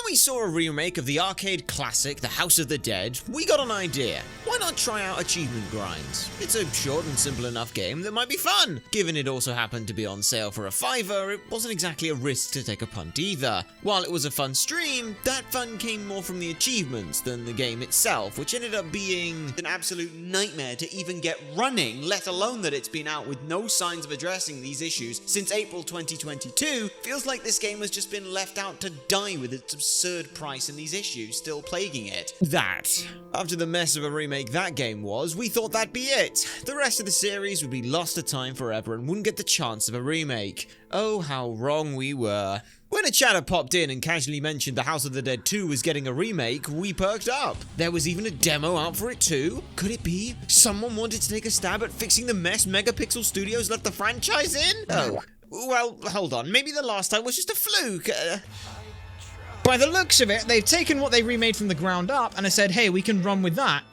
we saw a remake of the arcade classic, The House of the Dead, we got an idea. Why not try out Achievement Grinds? It's a short and simple enough game that might be fun. Given it also happened to be on sale for a $5, it wasn't exactly a risk to take a punt either. While it was a fun stream, that fun came more from the achievements than the game itself, which ended up being an absolute nightmare to even get running, let alone that it's been out with no signs of addressing these issues since April 2022. Feels like this game has just been left out to die with its absurd price and these issues still plaguing it. After the mess of a remake that game was, we thought that'd be it. The rest of the series would be lost to time forever and wouldn't get the chance of a remake. Oh, how wrong we were. When a chatter popped in and casually mentioned The House of the Dead 2 was getting a remake, we perked up. There was even a demo out for it too. Could it be someone wanted to take a stab at fixing the mess Megapixel Studios left the franchise in? Oh, well, hold on. Maybe the last time was just a fluke. By the looks of it, they've taken what they remade from the ground up and have said, hey, we can run with that.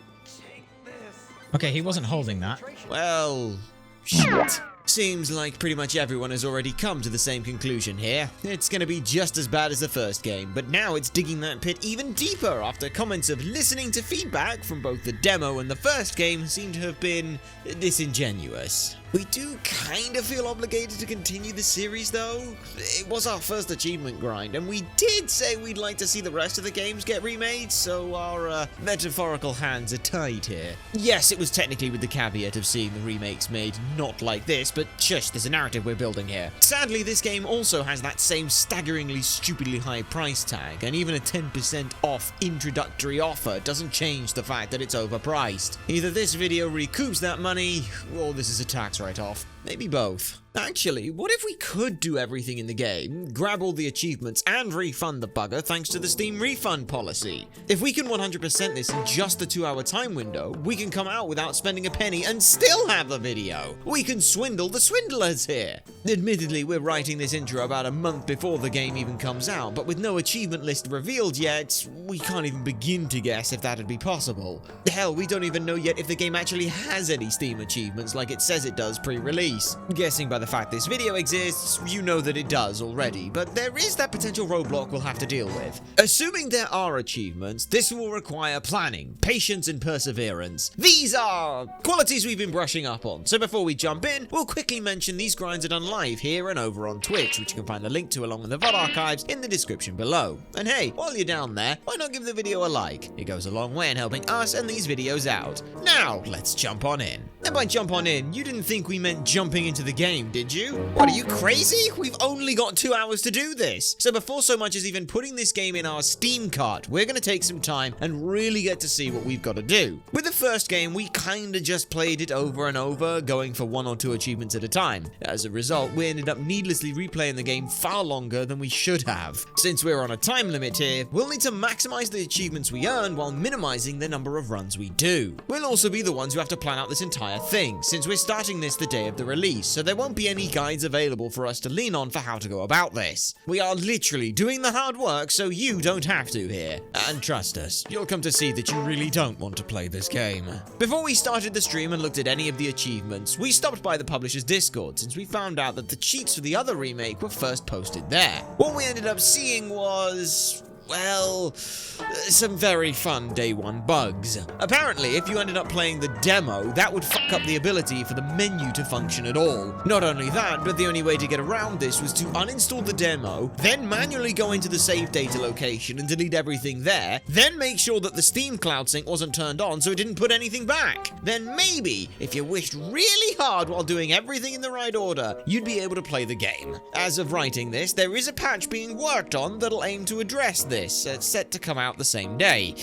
Okay, he wasn't holding that. Well, shit. Seems like pretty much everyone has already come to the same conclusion here. It's gonna be just as bad as the first game, but now it's digging that pit even deeper after comments of listening to feedback from both the demo and the first game seem to have been disingenuous. We do kind of feel obligated to continue the series though. It was our first achievement grind, and we did say we'd like to see the rest of the games get remade, so our metaphorical hands are tied here. Yes, it was technically with the caveat of seeing the remakes made not like this, but shush, there's a narrative we're building here. Sadly, this game also has that same staggeringly stupidly high price tag, and even a 10% off introductory offer doesn't change the fact that it's overpriced. Either this video recoups that money, or this is a tax write-off. Maybe both. Actually, what if we could do everything in the game, grab all the achievements, and refund the bugger thanks to the Steam refund policy? If we can 100% this in just the 2-hour time window, we can come out without spending a penny and still have the video. We can swindle the swindlers here. Admittedly, we're writing this intro about a month before the game even comes out, but with no achievement list revealed yet, we can't even begin to guess if that'd be possible. Hell, we don't even know yet if the game actually has any Steam achievements like it says it does pre-release. Guessing by the fact this video exists, you know that it does already, but there is that potential roadblock we'll have to deal with. Assuming there are achievements, this will require planning, patience, and perseverance. These are qualities we've been brushing up on, so before we jump in, we'll quickly mention these grinds are done live here and over on Twitch, which you can find the link to along with the VOD archives in the description below. And hey, while you're down there, why not give the video a like? It goes a long way in helping us and these videos out. Now, let's jump on in. And by jump on in, you didn't think we meant jumping into the game, did you? What, are you crazy? We've only got 2 hours to do this. So before so much as even putting this game in our Steam cart, we're going to take some time and really get to see what we've got to do. With the first game, we kinda just played it over and over, going for 1 or 2 achievements at a time. As a result, we ended up needlessly replaying the game far longer than we should have. Since we're on a time limit here, we'll need to maximize the achievements we earn while minimizing the number of runs we do. We'll also be the ones who have to plan out this entire thing, since we're starting this the day of the release, so there won't be any guides available for us to lean on for how to go about this. We are literally doing the hard work so you don't have to here. And trust us, you'll come to see that you really don't want to play this game. Before we started the stream and looked at any of the achievements, we stopped by the publisher's Discord since we found out that the cheats for the other remake were first posted there. What we ended up seeing was, well, some very fun day one bugs. Apparently, if you ended up playing the demo, that would fuck up the ability for the menu to function at all. Not only that, but the only way to get around this was to uninstall the demo, then manually go into the save data location and delete everything there, then make sure that the Steam Cloud Sync wasn't turned on so it didn't put anything back. Then maybe, if you wished really hard while doing everything in the right order, you'd be able to play the game. As of writing this, there is a patch being worked on that'll aim to address this, set to come out the same day.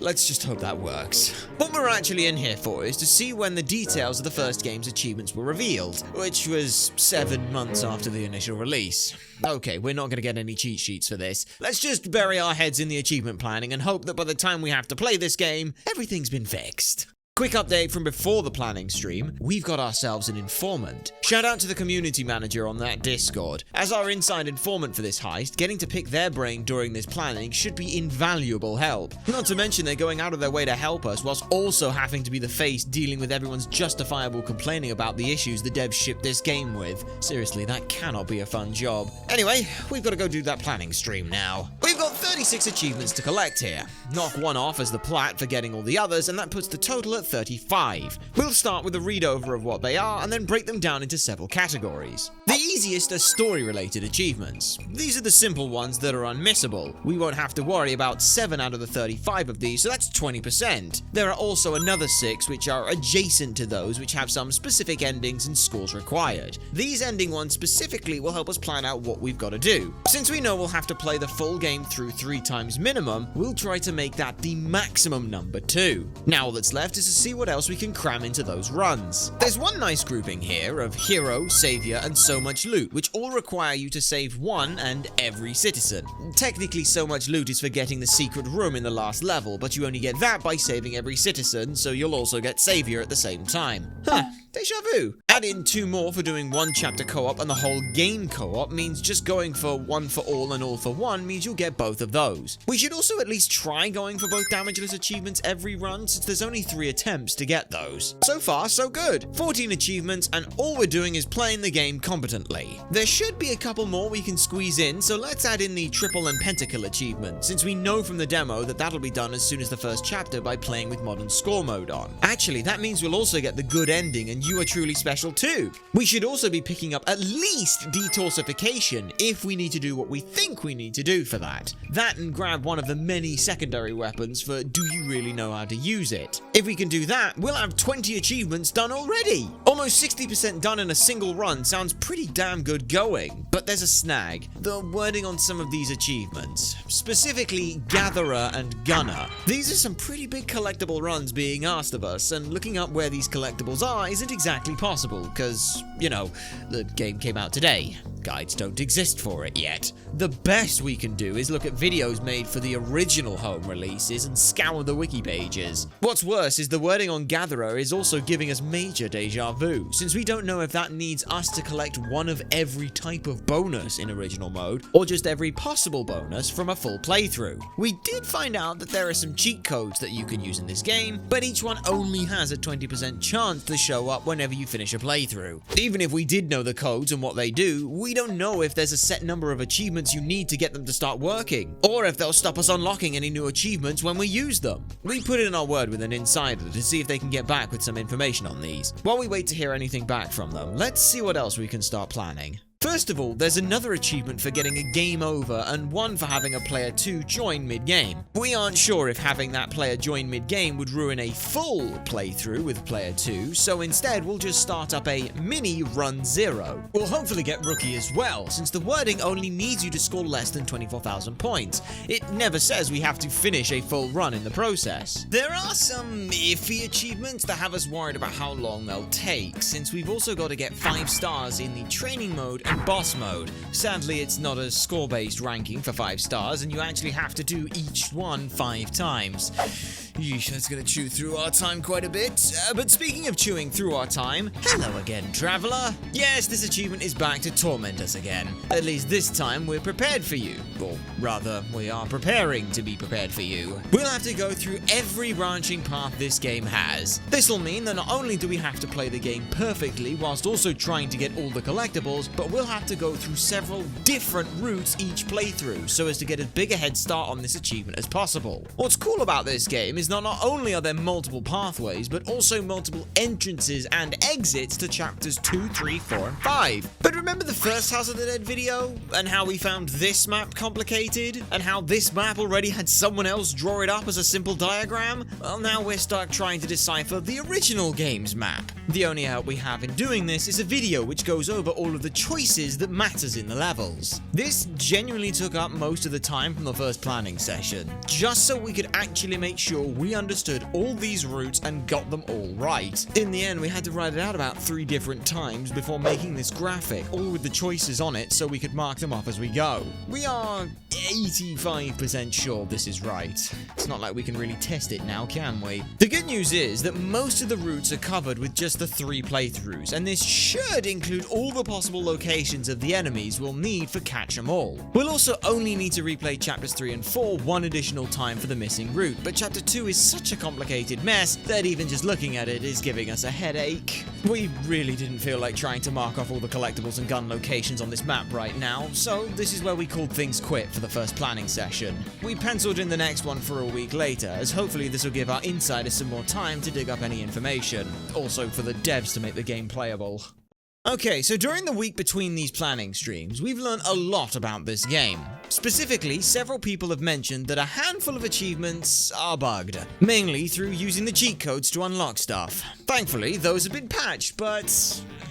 Let's just hope that works. What we're actually in here for is to see when the details of the first game's achievements were revealed, which was 7 months after the initial release. Okay, we're not going to get any cheat sheets for this. Let's just bury our heads in the achievement planning and hope that by the time we have to play this game, everything's been fixed. Quick update from before the planning stream, we've got ourselves an informant. Shout out to the community manager on that Discord. As our inside informant for this heist, getting to pick their brain during this planning should be invaluable help. Not to mention they're going out of their way to help us, whilst also having to be the face dealing with everyone's justifiable complaining about the issues the devs shipped this game with. Seriously, that cannot be a fun job. Anyway, we've got to go do that planning stream now. We've got 36 achievements to collect here. Knock one off as the plat for getting all the others, and that puts the total at 35. We'll start with a read over of what they are and then break them down into several categories. The easiest are story-related achievements. These are the simple ones that are unmissable. We won't have to worry about 7 out of the 35 of these, so that's 20%. There are also another 6 which are adjacent to those which have some specific endings and scores required. These ending ones specifically will help us plan out what we've got to do. Since we know we'll have to play the full game through 3 times minimum, we'll try to make that the maximum number 2. Now all that's left is to see what else we can cram into those runs. There's one nice grouping here of hero, savior, and so much loot, which all require you to save one and every citizen. Technically, so much loot is for getting the secret room in the last level, but you only get that by saving every citizen, so you'll also get savior at the same time. Deja vu. Add in 2 more for doing 1 chapter co-op, and the whole game co-op means just going for 1 for all and all for 1 means you'll get both of those. We should also at least try going for both damageless achievements every run, since there's only 3 attempts to get those. So far, so good. 14 achievements, and all we're doing is playing the game competently. There should be a couple more we can squeeze in, so let's add in the triple and pentakill achievement, since we know from the demo that that'll be done as soon as the first chapter by playing with modern score mode on. Actually, that means we'll also get the good ending, and you are truly special too. We should also be picking up at least detorsification if we need to do what we think we need to do for that. That and grab one of the many secondary weapons for do you really know how to use it. If we can do that, we'll have 20 achievements done already. Almost 60% done in a single run sounds pretty damn good going, but there's a snag. The wording on some of these achievements, specifically Gatherer and Gunner. These are some pretty big collectible runs being asked of us, and looking up where these collectibles are isn't exactly possible, because, you know, the game came out today. Guides don't exist for it yet. The best we can do is look at videos made for the original home releases and scour the wiki pages. What's worse is the wording on Gatherer is also giving us major deja vu, since we don't know if that needs us to collect one of every type of bonus in original mode, or just every possible bonus from a full playthrough. We did find out that there are some cheat codes that you can use in this game, but each one only has a 20% chance to show up whenever you finish a playthrough. Even if we did know the codes and what they do, we don't know if there's a set number of achievements you need to get them to start working, or if they'll stop us unlocking any new achievements when we use them. We put in our word with an insider to see if they can get back with some information on these. While we wait to hear anything back from them, let's see what else we can start planning. First of all, there's another achievement for getting a game over and one for having a player 2 join mid-game. We aren't sure if having that player join mid-game would ruin a full playthrough with player 2, so instead we'll just start up a mini run 0. We'll hopefully get rookie as well, since the wording only needs you to score less than 24,000 points. It never says we have to finish a full run in the process. There are some iffy achievements that have us worried about how long they'll take, since we've also got to get 5 stars in the training mode and boss mode. Sadly, it's not a score-based ranking for 5 stars, and you actually have to do each one 5 times. Yeesh, that's gonna chew through our time quite a bit. But speaking of chewing through our time, hello again, traveler. Yes, this achievement is back to torment us again. At least this time we're prepared for you. Or rather, we are preparing to be prepared for you. We'll have to go through every branching path this game has. This'll mean that not only do we have to play the game perfectly whilst also trying to get all the collectibles, but we'll have to go through several different routes each playthrough so as to get as big a head start on this achievement as possible. What's cool about this game is not only are there multiple pathways, but also multiple entrances and exits to chapters 2, 3, 4, and 5. But remember the first House of the Dead video? And how we found this map complicated? And how this map already had someone else draw it up as a simple diagram? Well, now we're stuck trying to decipher the original game's map. The only help we have in doing this is a video which goes over all of the choices that matters in the levels. This genuinely took up most of the time from the first planning session, just so we could actually make sure we understood all these routes and got them all right. In the end, we had to write it out about 3 different times before making this graphic, all with the choices on it so we could mark them off as we go. We are 85% sure this is right. It's not like we can really test it now, can we? The good news is that most of the routes are covered with just the 3 playthroughs, and this should include all the possible locations of the enemies we'll need for Catch 'em All. We'll also only need to replay chapters 3 and 4 one additional time for the missing route, but chapter 2 is such a complicated mess that even just looking at it is giving us a headache. We really didn't feel like trying to mark off all the collectibles and gun locations on this map right now, so this is where we called things quit for the first planning session. We penciled in the next one for a week later, as hopefully this will give our insiders some more time to dig up any information. Also for the devs to make the game playable. Okay, so during the week between these planning streams, we've learned a lot about this game. Specifically, several people have mentioned that a handful of achievements are bugged, mainly through using the cheat codes to unlock stuff. Thankfully, those have been patched, but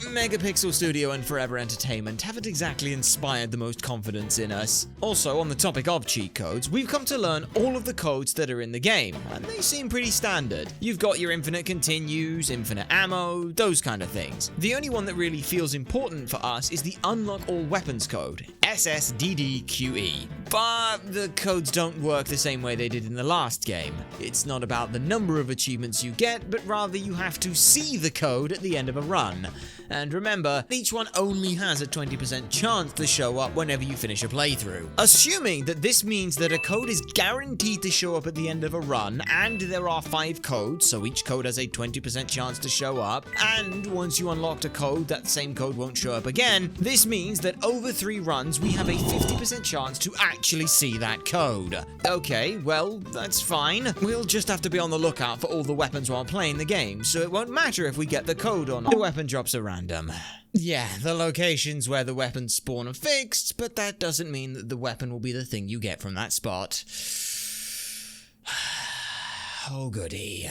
Megapixel Studio and Forever Entertainment haven't exactly inspired the most confidence in us. Also, on the topic of cheat codes, we've come to learn all of the codes that are in the game, and they seem pretty standard. You've got your infinite continues, infinite ammo, those kind of things. The only one that really feels important for us is the Unlock All Weapons code, SSDDQE. But the codes don't work the same way they did in the last game. It's not about the number of achievements you get, but rather you have to see the code at the end of a run. And remember, each one only has a 20% chance to show up whenever you finish a playthrough. Assuming that this means that a code is guaranteed to show up at the end of a run, and there are 5 codes, so each code has a 20% chance to show up, and once you unlocked a code, that same code won't show up again, this means that over 3 runs, we have a 50% chance to actually see that code. Okay, well, that's fine. We'll just have to be on the lookout for all the weapons while playing the game, so it won't matter if we get the code or not. The weapon drops are random. Yeah, the locations where the weapons spawn are fixed, but that doesn't mean that the weapon will be the thing you get from that spot. Oh goody.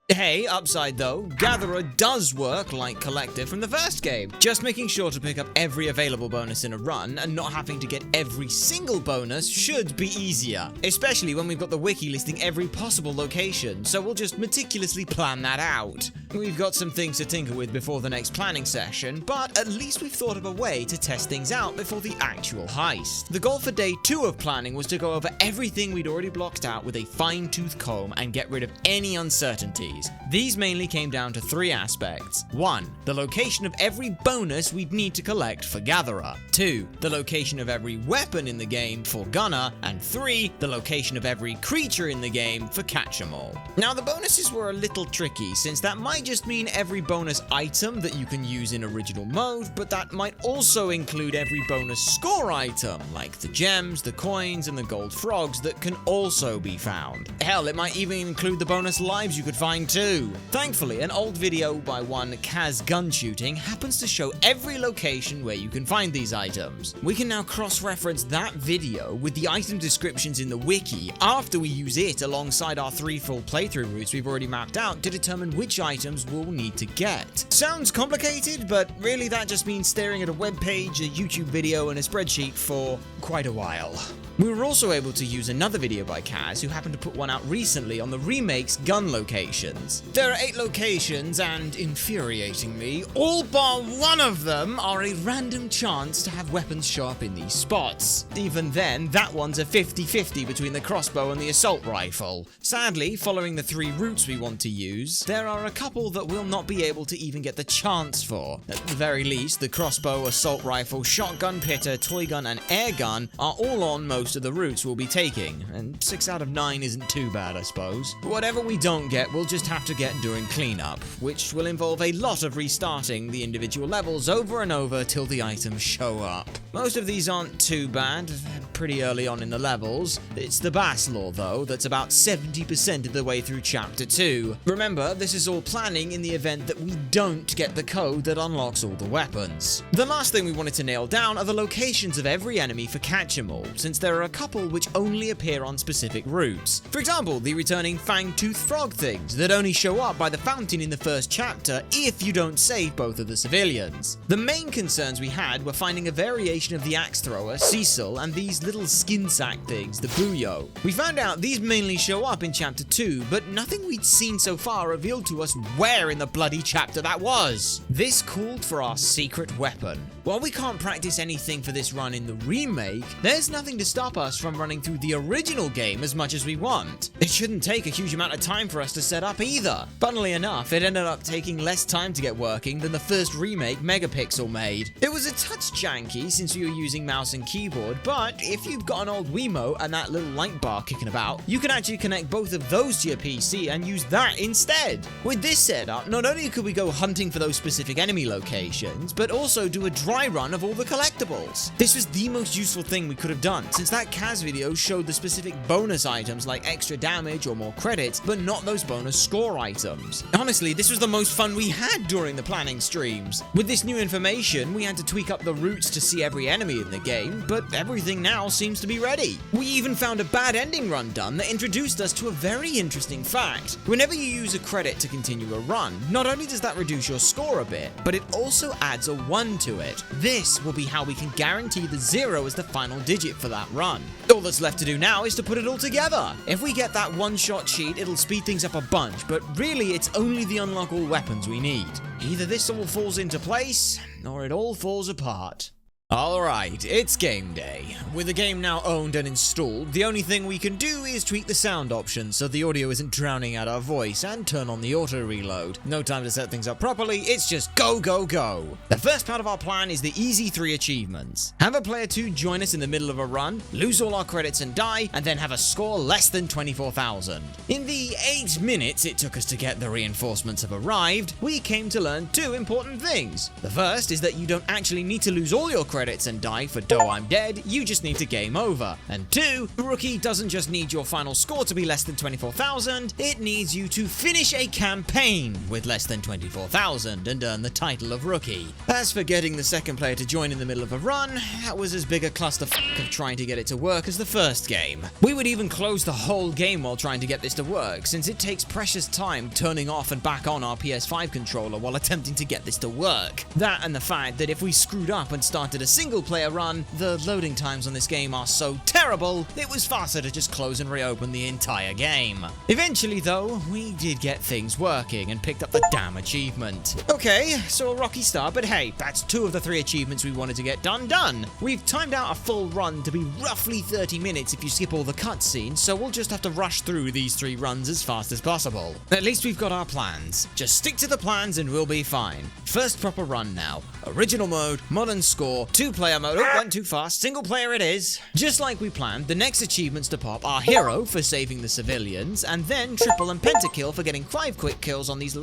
Hey, upside though, Gatherer does work like Collector from the first game. Just making sure to pick up every available bonus in a run and not having to get every single bonus should be easier. Especially when we've got the wiki listing every possible location, so we'll just meticulously plan that out. We've got some things to tinker with before the next planning session, but at least we've thought of a way to test things out before the actual heist. The goal for day 2 of planning was to go over everything we'd already blocked out with a fine-tooth comb and get rid of any uncertainties. These mainly came down to 3 aspects. 1. The location of every bonus we'd need to collect for Gatherer. 2. The location of every weapon in the game for Gunner. And 3. The location of every creature in the game for Catch 'em All. Now the bonuses were a little tricky, since that might just mean every bonus item that you can use in original mode, but that might also include every bonus score item, like the gems, the coins, and the gold frogs that can also be found. Hell, it might even include the bonus lives you could find too. Thankfully, an old video by one Kaz Gun Shooting happens to show every location where you can find these items. We can now cross-reference that video with the item descriptions in the wiki after we use it alongside our 3 full playthrough routes we've already mapped out to determine which items we'll need to get. Sounds complicated, but really that just means staring at a web page, a YouTube video, and a spreadsheet for quite a while. We were also able to use another video by Kaz, who happened to put one out recently on the remake's gun locations. There are 8 locations, and infuriatingly, all bar one of them are a random chance to have weapons show up in these spots. Even then, that one's a 50-50 between the crossbow and the assault rifle. Sadly, following the 3 routes we want to use, there are a couple that we'll not be able to even get the chance for. At the very least, the crossbow, assault rifle, shotgun, pitter, toy gun, and air gun are all on most of the routes we'll be taking, and 6 out of 9 isn't too bad, I suppose. Whatever we don't get, we'll just have to get during cleanup, which will involve a lot of restarting the individual levels over and over till the items show up. Most of these aren't too bad, pretty early on in the levels. It's the Bass Law, though, that's about 70% of the way through Chapter 2. Remember, this is all planning in the event that we don't get the code that unlocks all the weapons. The last thing we wanted to nail down are the locations of every enemy for Catch 'em All, since there there are a couple which only appear on specific routes. For example, the returning fang-toothed frog things that only show up by the fountain in the first chapter if you don't save both of the civilians. The main concerns we had were finding a variation of the axe thrower, Cecil, and these little skin sack things, the Buyo. We found out these mainly show up in chapter 2, but nothing we'd seen so far revealed to us where in the bloody chapter that was. This called for our secret weapon. While we can't practice anything for this run in the remake, there's nothing to stop us from running through the original game as much as we want. It shouldn't take a huge amount of time for us to set up either. Funnily enough, it ended up taking less time to get working than the first remake Megapixel made. It was a touch janky since we were using mouse and keyboard, but if you've got an old Wiimote and that little light bar kicking about, you can actually connect both of those to your PC and use that instead. With this setup, not only could we go hunting for those specific enemy locations, but also do a dry run of all the collectibles. This was the most useful thing we could have done, since that Kaz video showed the specific bonus items like extra damage or more credits, but not those bonus score items. Honestly, this was the most fun we had during the planning streams. With this new information, we had to tweak up the routes to see every enemy in the game, but everything now seems to be ready. We even found a bad ending run done that introduced us to a very interesting fact. Whenever you use a credit to continue a run, not only does that reduce your score a bit, but it also adds a 1 to it. This will be how we can guarantee the 0 as the final digit for that run. All that's left to do now is to put it all together. If we get that one-shot cheat, it'll speed things up a bunch, but really it's only the unlock all weapons we need. Either this all falls into place, or it all falls apart. Alright, it's game day. With the game now owned and installed, the only thing we can do is tweak the sound options so the audio isn't drowning out our voice and turn on the auto reload. No time to set things up properly, it's just go, go, go. The first part of our plan is the easy 3 achievements. Have a player 2 join us in the middle of a run, lose all our credits and die, and then have a score less than 24,000. In the 8 minutes it took us to get the reinforcements have arrived, we came to learn 2 important things. The first is that you don't actually need to lose all your credits and die for "Doh, I'm dead," you just need to game over. And 2, Rookie doesn't just need your final score to be less than 24,000, it needs you to finish a campaign with less than 24,000 and earn the title of Rookie. As for getting the second player to join in the middle of a run, that was as big a clusterfuck of trying to get it to work as the first game. We would even close the whole game while trying to get this to work, since it takes precious time turning off and back on our PS5 controller while attempting to get this to work. That and the fact that if we screwed up and started a single player run, the loading times on this game are so terrible, it was faster to just close and reopen the entire game. Eventually though, we did get things working and picked up the damn achievement. Okay, so a rocky start, but hey, that's 2 of the 3 achievements we wanted to get done. We've timed out a full run to be roughly 30 minutes if you skip all the cutscenes, so we'll just have to rush through these 3 runs as fast as possible. At least we've got our plans. Just stick to the plans and we'll be fine. First proper run now. Original mode, modern score, 2-player mode. Oh, went too fast. Single player it is. Just like we planned, the next achievements to pop are Hero for saving the civilians, and then Triple and Pentakill for getting 5 quick kills on these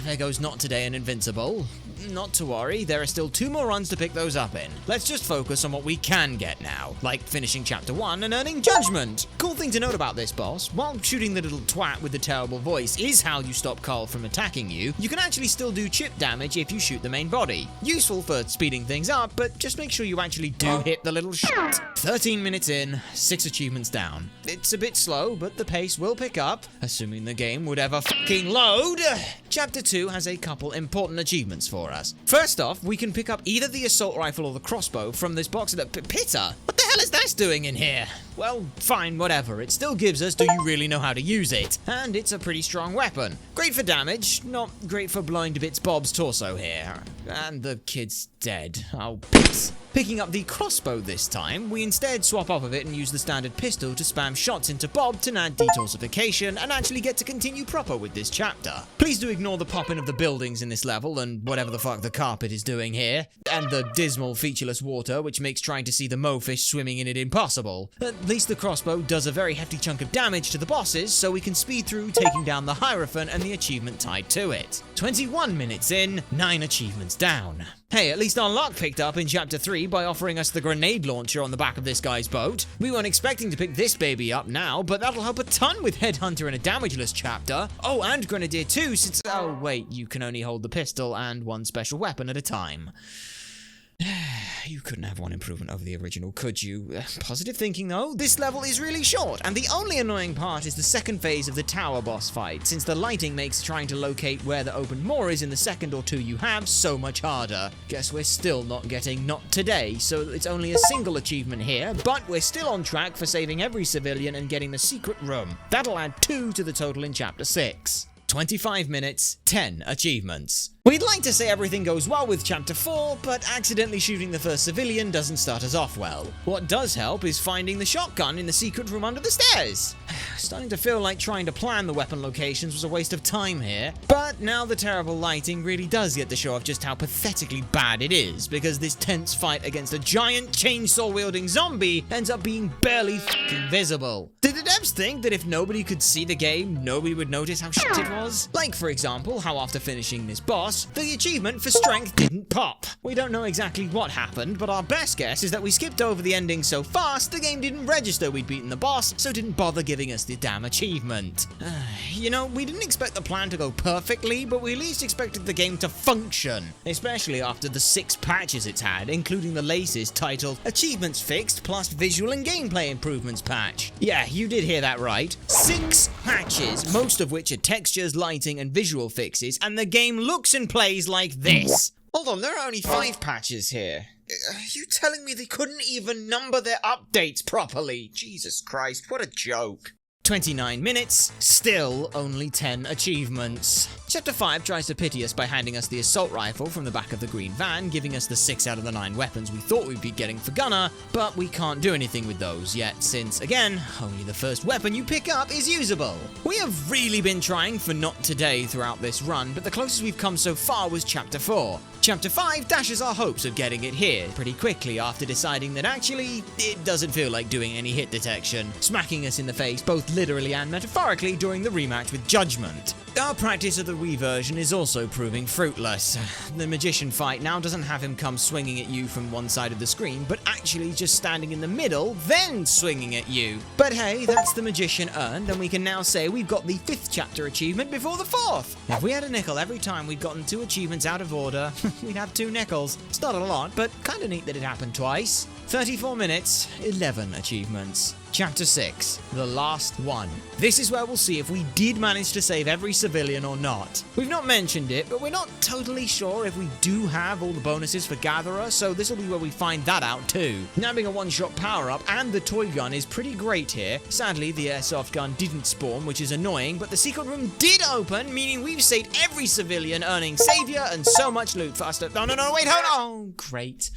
there goes Not Today and Invincible. Not to worry, there are still 2 more runs to pick those up in. Let's just focus on what we can get now, like finishing chapter 1 and earning Judgment. Cool thing to note about this boss, while shooting the little twat with the terrible voice is how you stop Carl from attacking you, you can actually still do chip damage if you shoot the main body. Useful for speeding things up, but just make sure you actually do hit the little shit. 13 minutes in, 6 achievements down. It's a bit slow, but the pace will pick up, assuming the game would ever fucking load. Chapter 2 has a couple important achievements for us. First off, we can pick up either the assault rifle or the crossbow from this box of Pitter. What the hell is that doing in here? Well, fine, whatever. It still gives us, do you really know how to use it? And it's a pretty strong weapon. Great for damage, not great for blowing to bits Bob's torso here. And the kid's dead. Oh, piss. Picking up the crossbow this time, we instead swap off of it and use the standard pistol to spam shots into Bob to add detorsification and actually get to continue proper with this chapter. Please do ignore the popping of the buildings in this level and whatever the fuck the carpet is doing here, and the dismal featureless water which makes trying to see the moefish swimming in it impossible. At least the crossbow does a very hefty chunk of damage to the bosses, so we can speed through taking down the Hierophant and the achievement tied to it. 21 minutes in, 9 achievements down. Hey, at least our luck picked up in chapter 3 by offering us the grenade launcher on the back of this guy's boat. We weren't expecting to pick this baby up now, but that'll help a ton with Headhunter in a damageless chapter. Oh, and Grenadier too, since... Oh, wait, you can only hold the pistol and 1 special weapon at a time. You couldn't have one improvement over the original, could you? Positive thinking though, this level is really short, and the only annoying part is the second phase of the tower boss fight, since the lighting makes trying to locate where the open moor is in the second or two you have so much harder. Guess we're still not getting Not Today, so it's only a single achievement here, but we're still on track for saving every civilian and getting the secret room. That'll add 2 to the total in Chapter 6. 25 minutes, 10 achievements. We'd like to say everything goes well with Chapter 4, but accidentally shooting the first civilian doesn't start us off well. What does help is finding the shotgun in the secret room under the stairs. Starting to feel like trying to plan the weapon locations was a waste of time here, but now the terrible lighting really does get to show off just how pathetically bad it is, because this tense fight against a giant chainsaw-wielding zombie ends up being barely fucking visible. Did the devs think that if nobody could see the game, nobody would notice how shit it was? Like, for example, how after finishing this boss, the achievement for strength didn't pop. We don't know exactly what happened, but our best guess is that we skipped over the ending so fast the game didn't register we'd beaten the boss, so didn't bother giving us the damn achievement. You know, we didn't expect the plan to go perfectly, but we at least expected the game to function, especially after the 6 patches it's had, including the latest titled Achievements Fixed plus Visual and Gameplay Improvements patch. Yeah, you did hear that right. 6 patches, most of which are textures, lighting, and visual fixes, and the game looks and plays like this. Hold on, there are only 5 patches here. Are you telling me they couldn't even number their updates properly? Jesus Christ, what a joke. 29 minutes, still only 10 achievements. Chapter 5 tries to pity us by handing us the assault rifle from the back of the green van, giving us the 6 out of the 9 weapons we thought we'd be getting for Gunner, but we can't do anything with those yet since, again, only the first weapon you pick up is usable. We have really been trying for Not Today throughout this run, but the closest we've come so far was Chapter 4. Chapter 5 dashes our hopes of getting it here pretty quickly after deciding that actually, it doesn't feel like doing any hit detection, smacking us in the face both literally and metaphorically during the rematch with Judgment. Our practice of the Wii version is also proving fruitless. The magician fight now doesn't have him come swinging at you from one side of the screen, but actually just standing in the middle, then swinging at you. But hey, that's the magician earned, and we can now say we've got the 5th chapter achievement before the 4th. If we had a nickel every time we'd gotten 2 achievements out of order, we'd have 2 nickels. It's not a lot, but kinda neat that it happened twice. 34 minutes, 11 achievements. Chapter 6, the last one. This is where we'll see if we did manage to save every civilian or not. We've not mentioned it, but we're not totally sure if we do have all the bonuses for Gatherer, so this will be where we find that out too. Nabbing a one-shot power-up and the toy gun is pretty great here. Sadly, the airsoft gun didn't spawn, which is annoying, but the secret room did open, meaning we've saved every civilian, earning savior and so much loot for us to— No, wait, hold on! Oh, great.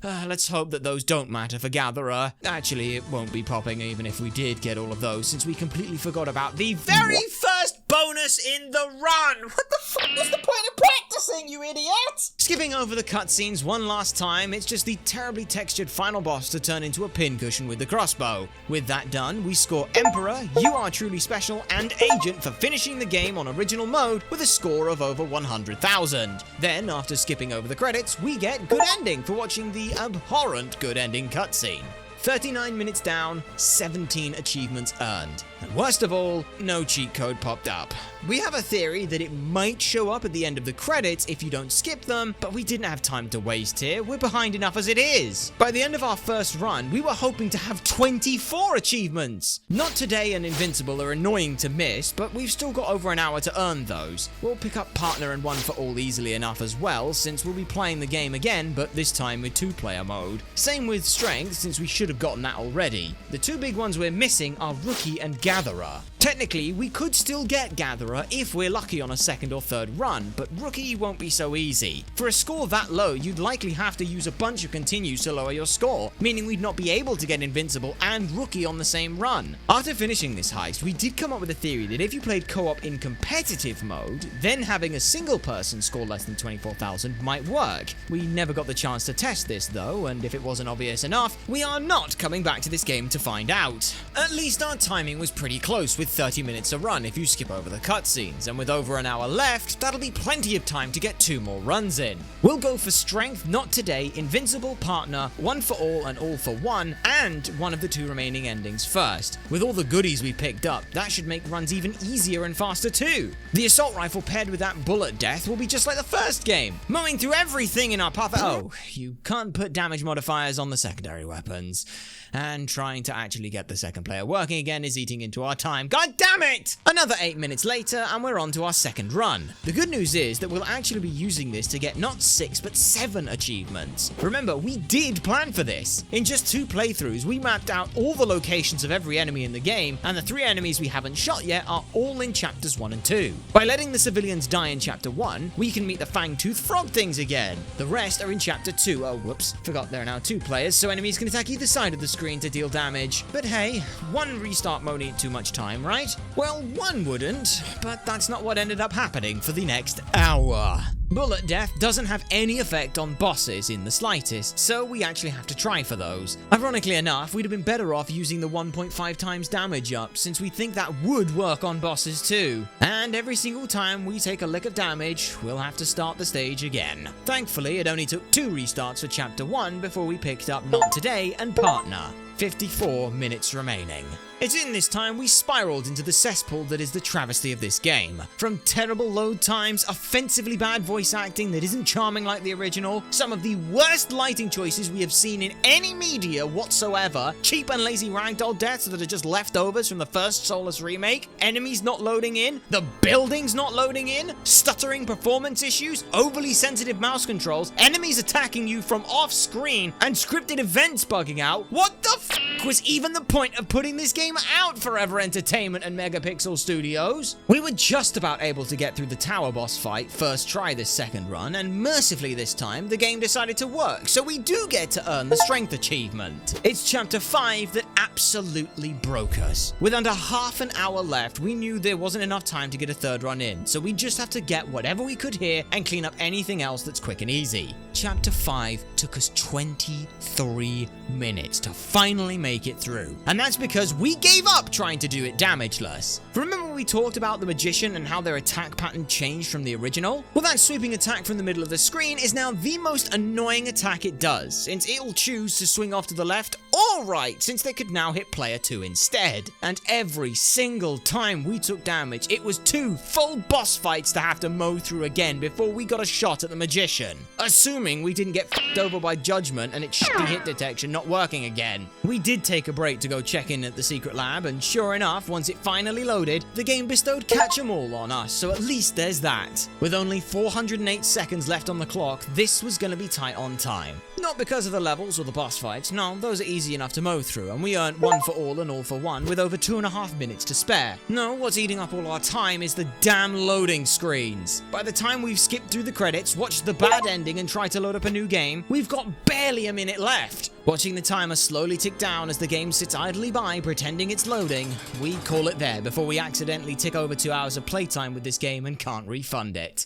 Let's hope that those don't matter for Gatherer. Actually, it won't be popping even if we did get all of those, since we completely forgot about the very first bonus in the run! What the fuck was the point of practicing, you idiot? Skipping over the cutscenes one last time, it's just the terribly textured final boss to turn into a pincushion with the crossbow. With that done, we score Emperor, You Are Truly Special, and Agent for finishing the game on original mode with a score of over 100,000. Then, after skipping over the credits, we get Good Ending for watching the abhorrent Good Ending cutscene. 39 minutes down, 17 achievements earned. And worst of all, no cheat code popped up. We have a theory that it might show up at the end of the credits if you don't skip them, but we didn't have time to waste here. We're behind enough as it is. By the end of our first run, we were hoping to have 24 achievements. Not Today and Invincible are annoying to miss, but we've still got over an hour to earn those. We'll pick up Partner and One for All easily enough as well, since we'll be playing the game again, but this time with 2-player mode. Same with Strength, since we should have gotten that already. The 2 big ones we're missing are Rookie and Gatherer. Technically, we could still get Gatherer if we're lucky on a 2nd or 3rd run, but Rookie won't be so easy. For a score that low, you'd likely have to use a bunch of continues to lower your score, meaning we'd not be able to get Invincible and Rookie on the same run. After finishing this heist, we did come up with a theory that if you played co-op in competitive mode, then having a single person score less than 24,000 might work. We never got the chance to test this though, and if it wasn't obvious enough, we are not coming back to this game to find out. At least our timing was pretty close, with 30 minutes a run if you skip over the cutscenes, and with over an hour left, that'll be plenty of time to get 2 more runs in. We'll go for Strength, Not Today, Invincible, Partner, One for All and All for One, and one of the 2 remaining endings first. With all the goodies we picked up, that should make runs even easier and faster too. The assault rifle paired with that bullet death will be just like the first game, mowing through everything in our path. Oh, you can't put damage modifiers on the secondary weapons. And trying to actually get the second player working again is eating into our time. God damn it! Another 8 minutes later, and we're on to our second run. The good news is that we'll actually be using this to get not 6 but 7 achievements. Remember, we did plan for this. In just 2 playthroughs, we mapped out all the locations of every enemy in the game, and the 3 enemies we haven't shot yet are all in chapters 1 and 2. By letting the civilians die in chapter 1, we can meet the fang-toothed frog things again. The rest are in chapter 2. Oh, whoops, forgot there are now 2 players, so enemies can attack either side of the screen to deal damage. But hey, 1 restart won't eat too much time, right? Well, 1 wouldn't, but that's not what ended up happening for the next hour. Bullet death doesn't have any effect on bosses in the slightest, so we actually have to try for those. Ironically enough, we'd have been better off using the 1.5 times damage up, since we think that would work on bosses too. And every single time we take a lick of damage, we'll have to start the stage again. Thankfully, it only took 2 restarts for chapter 1 before we picked up Not Today and Partner. 54 minutes remaining. It's in this time we spiraled into the cesspool that is the travesty of this game. From terrible load times, offensively bad voice acting that isn't charming like the original, some of the worst lighting choices we have seen in any media whatsoever, cheap and lazy ragdoll deaths that are just leftovers from the first Soulless remake, enemies not loading in, the buildings not loading in, stuttering performance issues, overly sensitive mouse controls, enemies attacking you from off-screen, and scripted events bugging out. What the f*** was even the point of putting this game out, Forever Entertainment and Megapixel Studios? We were just about able to get through the tower boss fight first try this second run, and mercifully this time the game decided to work, so we do get to earn the strength achievement. It's chapter 5 that absolutely broke us. With under half an hour left, we knew there wasn't enough time to get a 3rd run in, so we just have to get whatever we could here and clean up anything else that's quick and easy. Chapter 5 took us 23 minutes to finally make it through, and that's because we gave up trying to do it damageless. Remember we talked about the magician and how their attack pattern changed from the original? Well, that sweeping attack from the middle of the screen is now the most annoying attack it does, since it'll choose to swing off to the left or right, since they could now hit player 2 instead. And every single time we took damage, it was 2 full boss fights to have to mow through again before we got a shot at the magician. Assuming we didn't get f***ed over by judgment and its shitty hit detection not working again. We did take a break to go check in at the secret lab, and sure enough, once it finally loaded, the game bestowed catch-em-all on us, so at least there's that. With only 408 seconds left on the clock, this was gonna be tight on time. Not because of the levels or the boss fights, no, those are easy enough to mow through, and we earned One for All and All for One with over 2.5 minutes to spare. No, what's eating up all our time is the damn loading screens. By the time we've skipped through the credits, watched the bad ending, and tried to load up a new game, we've got barely a minute left. Watching the timer slowly tick down as the game sits idly by pretending it's loading, we call it there before we accidentally tick over 2 hours of playtime with this game and can't refund it.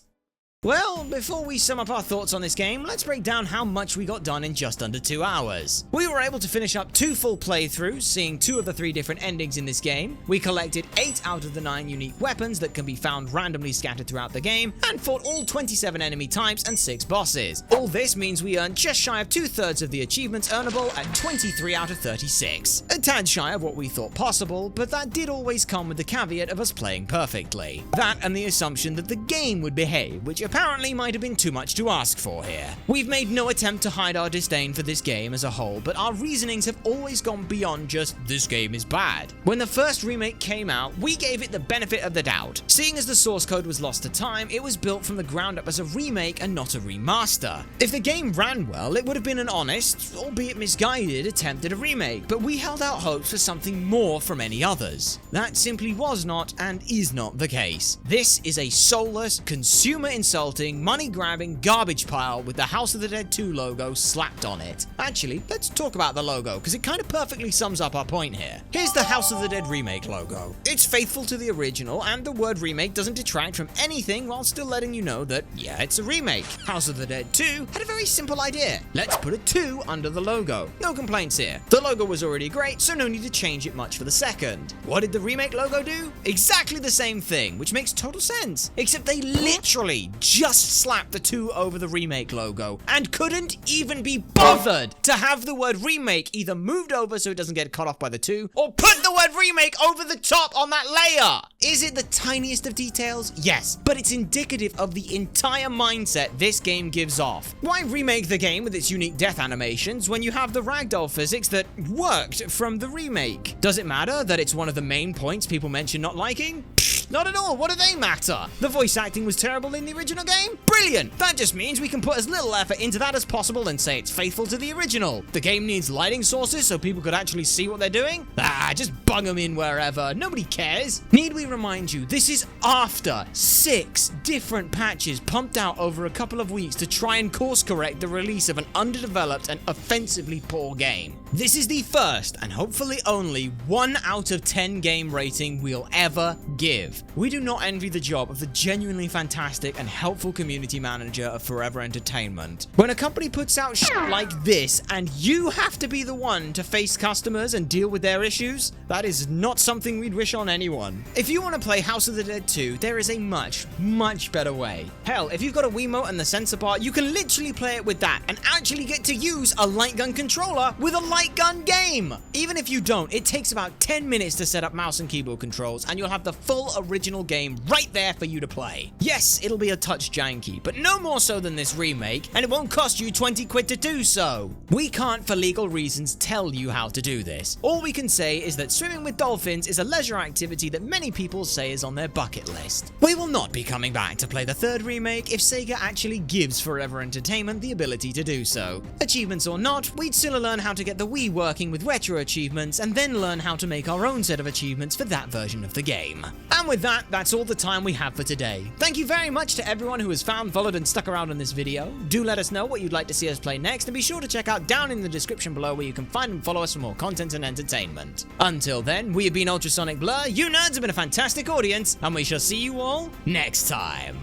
Well, before we sum up our thoughts on this game, let's break down how much we got done in just under 2 hours. We were able to finish up 2 full playthroughs, seeing 2 of the 3 different endings in this game. We collected 8 out of the 9 unique weapons that can be found randomly scattered throughout the game, and fought all 27 enemy types and 6 bosses. All this means we earned just shy of 2/3 of the achievements earnable at 23 out of 36. A tad shy of what we thought possible, but that did always come with the caveat of us playing perfectly. That and the assumption that the game would behave, which apparently might have been too much to ask for here. We've made no attempt to hide our disdain for this game as a whole, but our reasonings have always gone beyond just, this game is bad. When the first remake came out, we gave it the benefit of the doubt. Seeing as the source code was lost to time, it was built from the ground up as a remake and not a remaster. If the game ran well, it would have been an honest, albeit misguided, attempt at a remake, but we held out hopes for something more from any others. That simply was not and is not the case. This is a soulless, consumer-insulting insulting, money-grabbing garbage pile with the House of the Dead 2 logo slapped on it. Actually, let's talk about the logo, because it kind of perfectly sums up our point here. Here's the House of the Dead remake logo. It's faithful to the original, and the word remake doesn't detract from anything while still letting you know that, yeah, it's a remake. House of the Dead 2 had a very simple idea. Let's put a 2 under the logo. No complaints here. The logo was already great, so no need to change it much for the second. What did the remake logo do? Exactly the same thing, which makes total sense. Except they literally just slapped the 2 over the remake logo and couldn't even be bothered to have the word remake either moved over so it doesn't get cut off by the 2 or put the word remake over the top on that layer. Is it the tiniest of details? Yes, but it's indicative of the entire mindset this game gives off. Why remake the game with its unique death animations when you have the ragdoll physics that worked from the remake? Does it matter that it's one of the main points people mention not liking? Not at all. What do they matter? The voice acting was terrible in the original game? Brilliant! That just means we can put as little effort into that as possible and say it's faithful to the original. The game needs lighting sources so people could actually see what they're doing? Just bung them in wherever. Nobody cares. Need we remind you, this is after 6 different patches pumped out over a couple of weeks to try and course correct the release of an underdeveloped and offensively poor game. This is the first, and hopefully only, 1 out of 10 game rating we'll ever give. We do not envy the job of the genuinely fantastic and helpful community manager of Forever Entertainment. When a company puts out shit like this, and you have to be the one to face customers and deal with their issues, that is not something we'd wish on anyone. If you want to play House of the Dead 2, there is a much, much better way. Hell, if you've got a Wiimote and the sensor bar, you can literally play it with that and actually get to use a light gun controller with a light gun game. Even if you don't, it takes about 10 minutes to set up mouse and keyboard controls, and you'll have the full original game right there for you to play. Yes, it'll be a touch janky, but no more so than this remake, and it won't cost you 20 quid to do so. We can't, for legal reasons, tell you how to do this. All we can say is that swimming with dolphins is a leisure activity that many people say is on their bucket list. We will not be coming back to play the 3rd remake if Sega actually gives Forever Entertainment the ability to do so. Achievements or not, we'd still learn how to get the Wii working with retro achievements and then learn how to make our own set of achievements for that version of the game. And with that, that's all the time we have for today. Thank you very much to everyone who has found, followed, and stuck around on this video. Do let us know what you'd like to see us play next, and be sure to check out down in the description below where you can find and follow us for more content and entertainment. Until then, we have been UltraSonicBlur, you nerds have been a fantastic audience, and we shall see you all next time.